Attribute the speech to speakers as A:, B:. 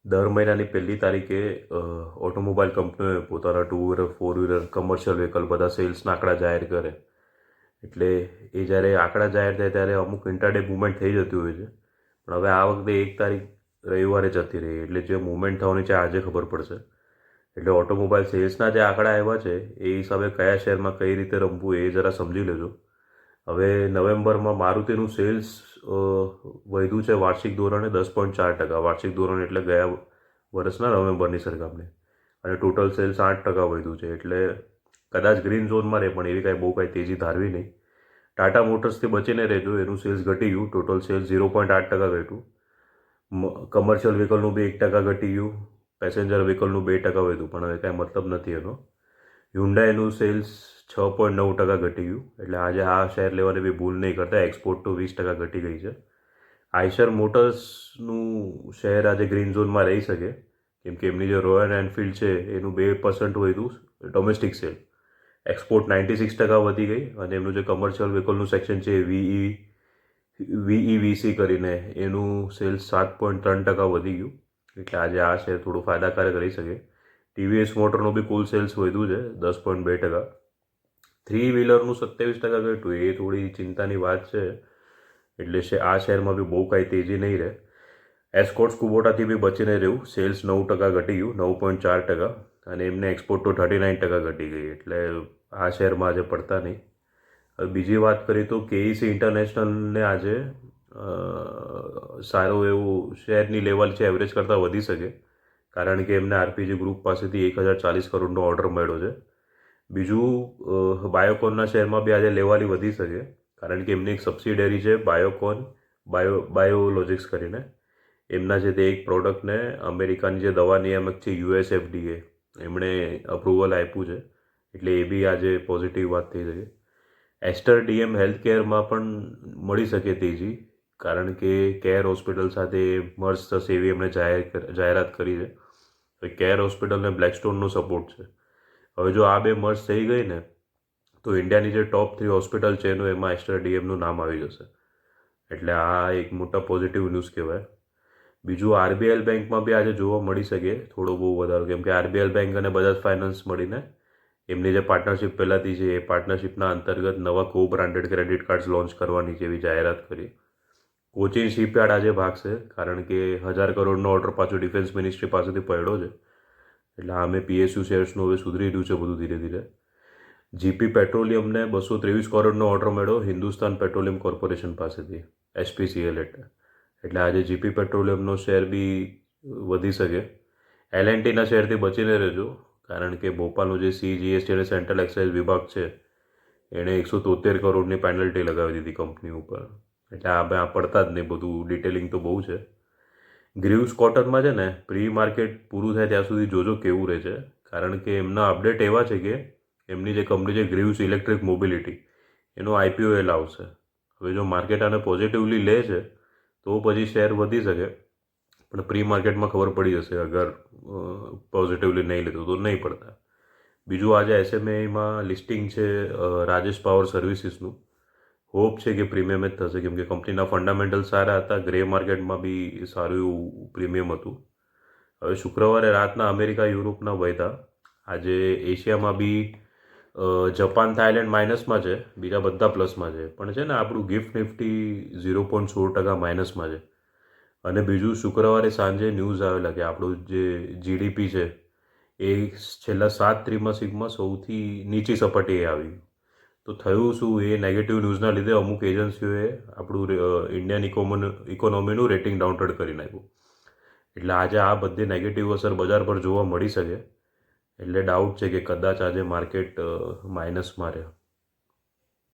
A: દર મહિનાની 1લી તારીખે ઓટોમોબાઈલ કંપનીઓએ પોતાના 2 વ્હીલર 4 વ્હીલર કમર્શિયલ વ્હીકલ બધા સેલ્સના આંકડા જાહેર કરે. એટલે એ જ્યારે આંકડા જાહેર થાય ત્યારે અમુક ઇન્ટ્રાડે મૂવમેન્ટ થઈ જતી હોય છે. પણ હવે આ વખતે 1 તારીખ રવિવારે જતી રહી, એટલે જે મૂવમેન્ટ થવાની છે આજે ખબર પડશે. એટલે ઓટોમોબાઈલ સેલ્સના જે આંકડા આવ્યા છે એ હિસાબે કયા શેરમાં કઈ રીતે રમવું એ જરા સમજી લેજો. હવે નવેમ્બરમાં મારુતિનું સેલ્સ વધ્યું છે વાર્ષિક ધોરણે 10.4%. વાર્ષિક ધોરણ એટલે ગયા વર્ષના નવેમ્બરની સરખામણી. અને ટોટલ સેલ્સ 8% વધ્યું છે. એટલે કદાચ ગ્રીન ઝોનમાં રહે, પણ એવી બહુ કાંઈ તેજી ધારવી નહીં. ટાટા મોટર્સથી બચીને રહેજો, એનું સેલ્સ ઘટી ગયું. ટોટલ સેલ્સ 0.8% ઘટ્યું. કમર્શિયલ વ્હીકલનું બી 1% ઘટી ગયું. પેસેન્જર વ્હીકલનું 2% વધ્યું, પણ હવે કાંઈ મતલબ નથી એનો. હ્યુન્ડાઈનું સેલ્સ 6.9% ઘટી ગયું. એટલે આજે આ શેર લેવાની બી ભૂલ નહીં કરતા. એક્સપોર્ટ તો 20% ઘટી ગઈ છે. આઈશર મોટર્સનું શેર આજે ગ્રીન ઝોનમાં રહી શકે, કેમ કે એમની જે રોયલ એનફિલ્ડ છે એનું 2% વધ્યું ડોમેસ્ટિક સેલ. એક્સપોર્ટ 96% વધી ગઈ. અને એમનું જે કમર્શિયલ વ્હીકલનું સેક્શન છે VEVC કરીને એનું સેલ્સ 7.3% વધી ગયું. એટલે આજે આ શેર થોડું ફાયદાકારક રહી શકે. ટીવીએસ મોટરનું બી કુલ સેલ્સ વધ્યું છે 10.2%. 3 વ્હીલરનું 27% ઘટ્યું, એ થોડી ચિંતાની વાત છે. એટલે આ શેરમાં બી બહુ કાંઈ તેજી નહીં રહે. એસ્કોર્ટ્સ કુબોટાથી બી બચીને રહ્યું. સેલ્સ 9% ઘટી ગયું, 9.4%. અને એમને એક્સપોર્ટ તો 39% ઘટી ગઈ. એટલે આ શેરમાં આજે પડતા નહીં. હવે બીજી વાત કરીએ તો કેઈસી ઇન્ટરનેશનલને આજે સારું એવું શેરની લેવલ છે એવરેજ કરતાં વધી શકે, કારણ કે એમને આરપીજી ગ્રુપ પાસેથી 1040 કરોડનો ઓર્ડર મળ્યો છે. બીજું, બાયોકોનના શેરમાં બી આજે લેવાલી વધી શકે, કારણ કે એમની એક સબસિડરી છે બાયોકોન બાયોલોજિક્સ કરીને. એમના જે તે એક પ્રોડક્ટને અમેરિકાની જે દવા નિયામક છે USFDA એમણે અપ્રુવલ આપ્યું છે. એટલે એ બી આજે પોઝિટિવ વાત થઈ શકે. એસ્ટર DM હેલ્થકેરમાં પણ મળી શકે તેજી, કારણ કે કેર હોસ્પિટલ સાથે મર્જ થશે એવી એમણે જાહેરાત કરી છે. કેર હોસ્પિટલને બ્લેકસ્ટોનનો સપોર્ટ છે. હવે જો આ બે મર્જ થઈ ગઈ ને, તો ઇન્ડિયાની જે ટોપ 3 હોસ્પિટલ છે એમાં એસ્ટર DMનું નામ આવી જશે. એટલે આ એક મોટા પોઝિટિવ ન્યૂઝ કહેવાય. બીજું, RBL બેંકમાં બી આજે જોવા મળી શકે થોડો બહુ વધારો, કેમ કે RBL બેંક અને બજાજ ફાઇનાન્સ મળીને એમની જે પાર્ટનરશિપ પહેલાંથી છે એ પાર્ટનરશિપના અંતર્ગત નવા કો બ્રાન્ડેડ ક્રેડિટ કાર્ડ્સ લોન્ચ કરવાની જેવી જાહેરાત કરી. કોચિન શિપયાર્ડ આજે ભાગશે, કારણ કે 1000 કરોડનો ઓર્ડર પાછો ડિફેન્સ મિનિસ્ટ્રી પાસેથી પડ્યો છે. એટલે આમે PSU શેર્સનું હવે સુધરી રહ્યું છે બધું ધીરે ધીરે. GP પેટ્રોલિયમને 223 કરોડનો ઓર્ડર મળ્યો હિન્દુસ્તાન પેટ્રોલિયમ કોર્પોરેશન પાસેથી, SPCL એટલે આજે GP પેટ્રોલિયમનો શેર બી વધી શકે. L&Tના શેરથી બચીને રહેજો, કારણ કે ભોપાલનું જે CGST અને સેન્ટ્રલ એક્સાઇઝ વિભાગ છે એણે 173 કરોડની પેનલ્ટી લગાવી દીધી કંપની ઉપર. એટલે આ પડતા જ નહીં, બધું ડિટેલિંગ તો બહુ છે. ગ્રીવ્સ કોટનમાં છે ને, પ્રી માર્કેટ પૂરું થાય ત્યાં સુધી જોજો કેવું રહે છે, કારણ કે એમના અપડેટ એવા છે કે એમની જે કંપની છે ગ્રીવ્સ ઇલેક્ટ્રિક મોબિલિટી એનો IPO એ લાવશે. હવે જો માર્કેટ આને પોઝિટિવલી લે છે તો પછી શેર વધી શકે, પણ પ્રી માર્કેટમાં ખબર પડી જશે. અગર પોઝિટિવલી નહીં લેતો તો નહીં પડતા. બીજું, આજે SMAમાં લિસ્ટિંગ છે રાજેશ પાવર સર્વિસીસનું. હોપ છે કે પ્રીમિયમ જ થશે, કેમ કે કંપનીના ફંડામેન્ટલ સારા હતા. ગ્રે માર્કેટમાં બી સારું એવું પ્રીમિયમ હતું. હવે શુક્રવારે રાતના અમેરિકા યુરોપના વધ્યા. આજે એશિયામાં બી જપાન થાઇલેન્ડ માઇનસમાં છે, બીજા બધા પ્લસમાં છે. પણ છે ને આપણું ગિફ્ટ નિફ્ટી 0.16% માઇનસમાં છે. અને બીજું, શુક્રવારે સાંજે ન્યૂઝ આવેલા કે આપણું જે GDP છે એ છેલ્લા 7 ત્રિમાસિકમાં સૌથી નીચી સપાટીએ આવી. તો થયું શું, એ નેગેટિવ ન્યૂઝના લીધે અમુક એજન્સીઓએ આપણું ઇન્ડિયન ઇકોનોમીનું રેટિંગ ડાઉનગ્રેડ કરી નાખ્યું. એટલે આજે આ બધી નેગેટિવ અસર બજાર પર જોવા મળી શકે. એટલે ડાઉટ છે કે કદાચ આજે માર્કેટ માઇનસમાં રહે.